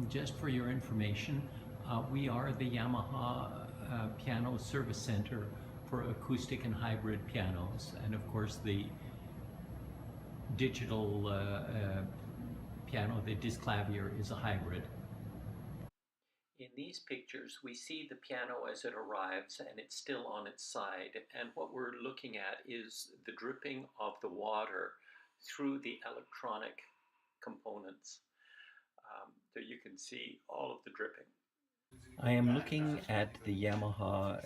Just for your information, we are the Yamaha Piano Service Center for acoustic and hybrid pianos, and of course the digital piano, the Disclavier, is a hybrid. In these pictures, we see the piano as it arrives and it's still on its side, and what we're looking at is the dripping of the water through the electronic components. There you can see all of the dripping. I am looking at the Yamaha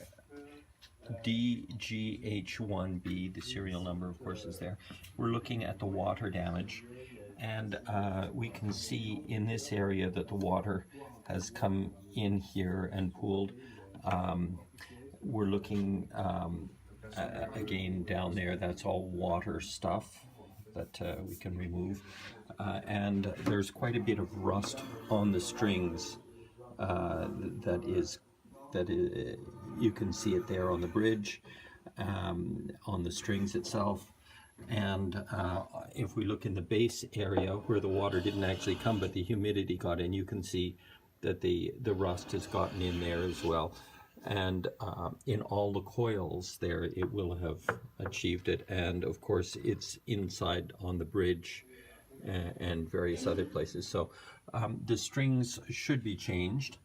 DGH1B, the serial number of course is there. We're looking at the water damage, and we can see in this area that the water has come in here and pooled. We're looking again down there, that's all water stuff that we can remove, and there's quite a bit of rust on the strings. That is, you can see it there on the bridge, on the strings itself, and if we look in the base area where the water didn't actually come but the humidity got in, you can see that the rust has gotten in there as well, and in all the coils there it will have achieved it, and of course it's inside on the bridge and various other places. So the strings should be changed.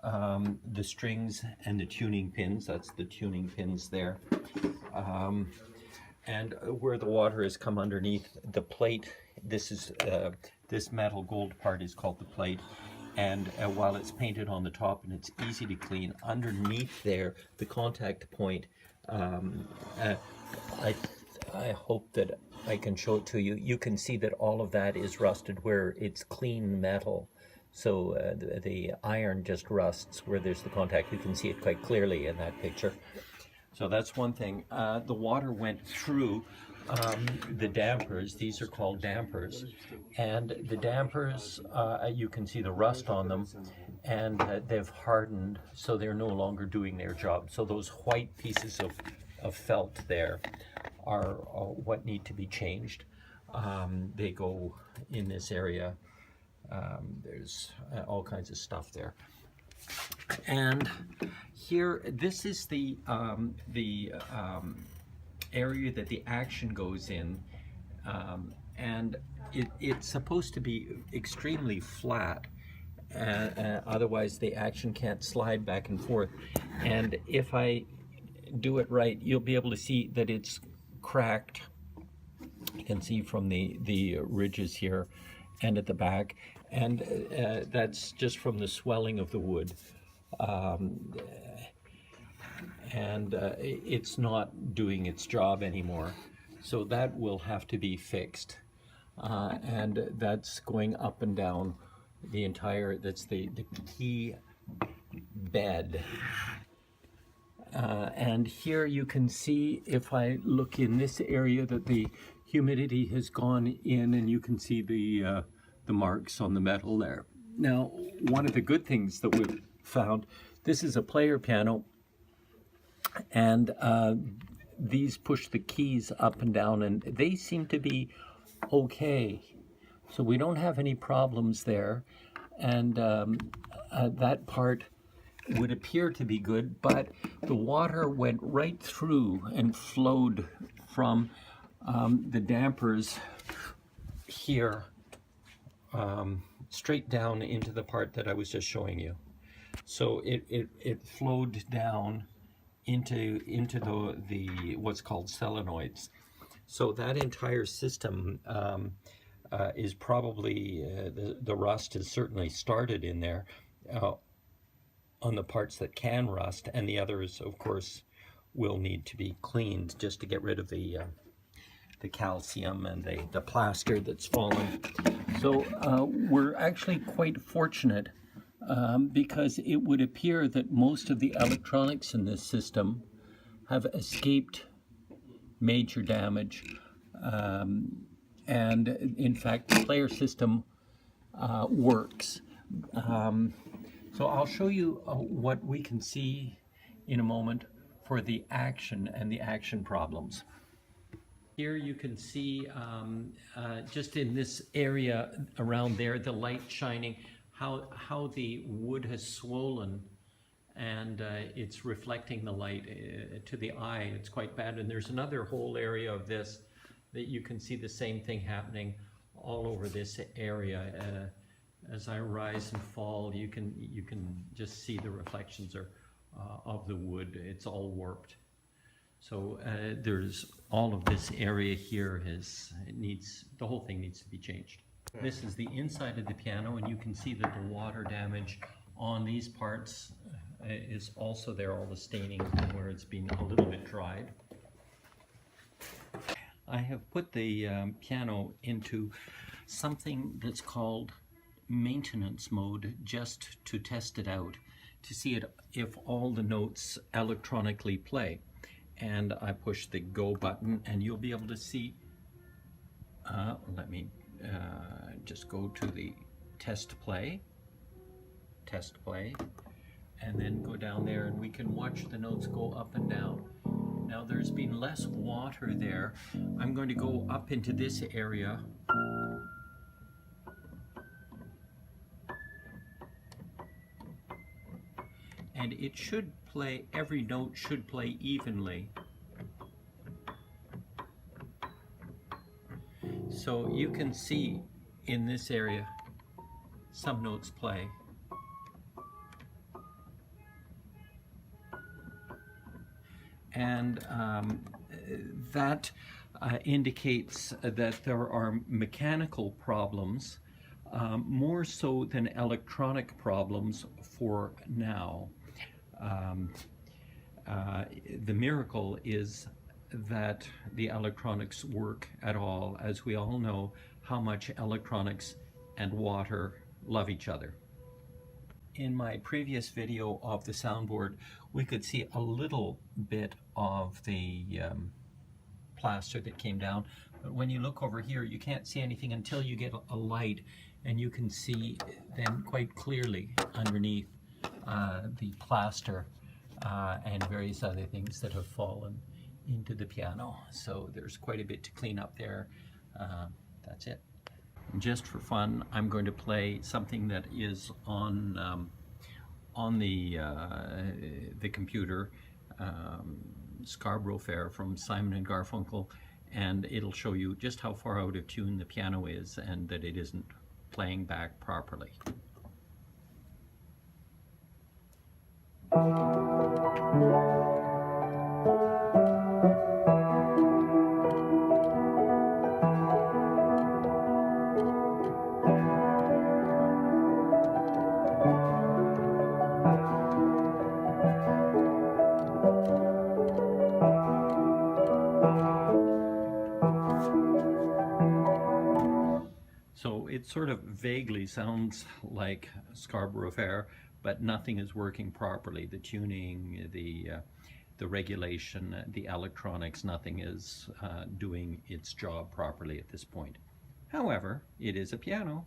The strings and the tuning pins, that's the tuning pins there. And where the water has come underneath the plate, this is this metal gold part is called the plate, and while it's painted on the top and it's easy to clean, underneath there, the contact point, I hope that I can show it to you. You can see that all of that is rusted where it's clean metal. So the iron just rusts where there's the contact. You can see it quite clearly in that picture. So that's one thing. The water went through the dampers. These are called dampers. And the dampers, you can see the rust on them, and they've hardened, so they're no longer doing their job. So those white pieces of felt there are what need to be changed. They go in this area. There's all kinds of stuff there. And here, this is the area that the action goes in, and it's supposed to be extremely flat, otherwise the action can't slide back and forth. And if I do it right, you'll be able to see that it's cracked. You can see from the ridges here and at the back, and that's just from the swelling of the wood, and it's not doing its job anymore, so that will have to be fixed, and that's going up and down the entire, that's the key bed. And here you can see, if I look in this area, that the humidity has gone in, and you can see the marks on the metal there. Now, one of the good things that we've found, this is a player piano, and these push the keys up and down, and they seem to be okay. So we don't have any problems there, and that part would appear to be good, but the water went right through and flowed from the dampers here straight down into the part that I was just showing you. So it flowed down into the what's called solenoids. So that entire system is probably, the rust has certainly started in there on the parts that can rust, and the others, of course, will need to be cleaned just to get rid of the calcium and the plaster that's fallen. So we're actually quite fortunate because it would appear that most of the electronics in this system have escaped major damage, and in fact the player system works. So I'll show you what we can see in a moment for the action and the action problems. Here you can see just in this area around there, the light shining, how the wood has swollen, and it's reflecting the light to the eye. It's quite bad. And there's another whole area of this that you can see the same thing happening all over this area. As I rise and fall, you can just see the reflections of the wood. It's all warped. So there's all of this area here the whole thing needs to be changed. This is the inside of the piano, and you can see that the water damage on these parts is also there, all the staining where it's been a little bit dried. I have put the piano into something that's called maintenance mode, just to test it out, to see if all the notes electronically play. And I push the go button, and you'll be able to see, let me just go to the test play, and then go down there, and we can watch the notes go up and down. Now there's been less water there. I'm going to go up into this area. And it should play, every note should play evenly. So you can see in this area, some notes play. And that indicates that there are mechanical problems, more so than electronic problems for now. The miracle is that the electronics work at all, as we all know how much electronics and water love each other. In my previous video of the soundboard, we could see a little bit of the plaster that came down, but when you look over here, you can't see anything until you get a light, and you can see then quite clearly underneath the plaster and various other things that have fallen into the piano. So there's quite a bit to clean up there. That's it. Just for fun, I'm going to play something that is on the computer, Scarborough Fair from Simon and Garfunkel, and it'll show you just how far out of tune the piano is and that it isn't playing back properly. So it sort of vaguely sounds like Scarborough Fair, but nothing is working properly. The tuning, the regulation, the electronics, nothing is doing its job properly at this point. However, it is a piano.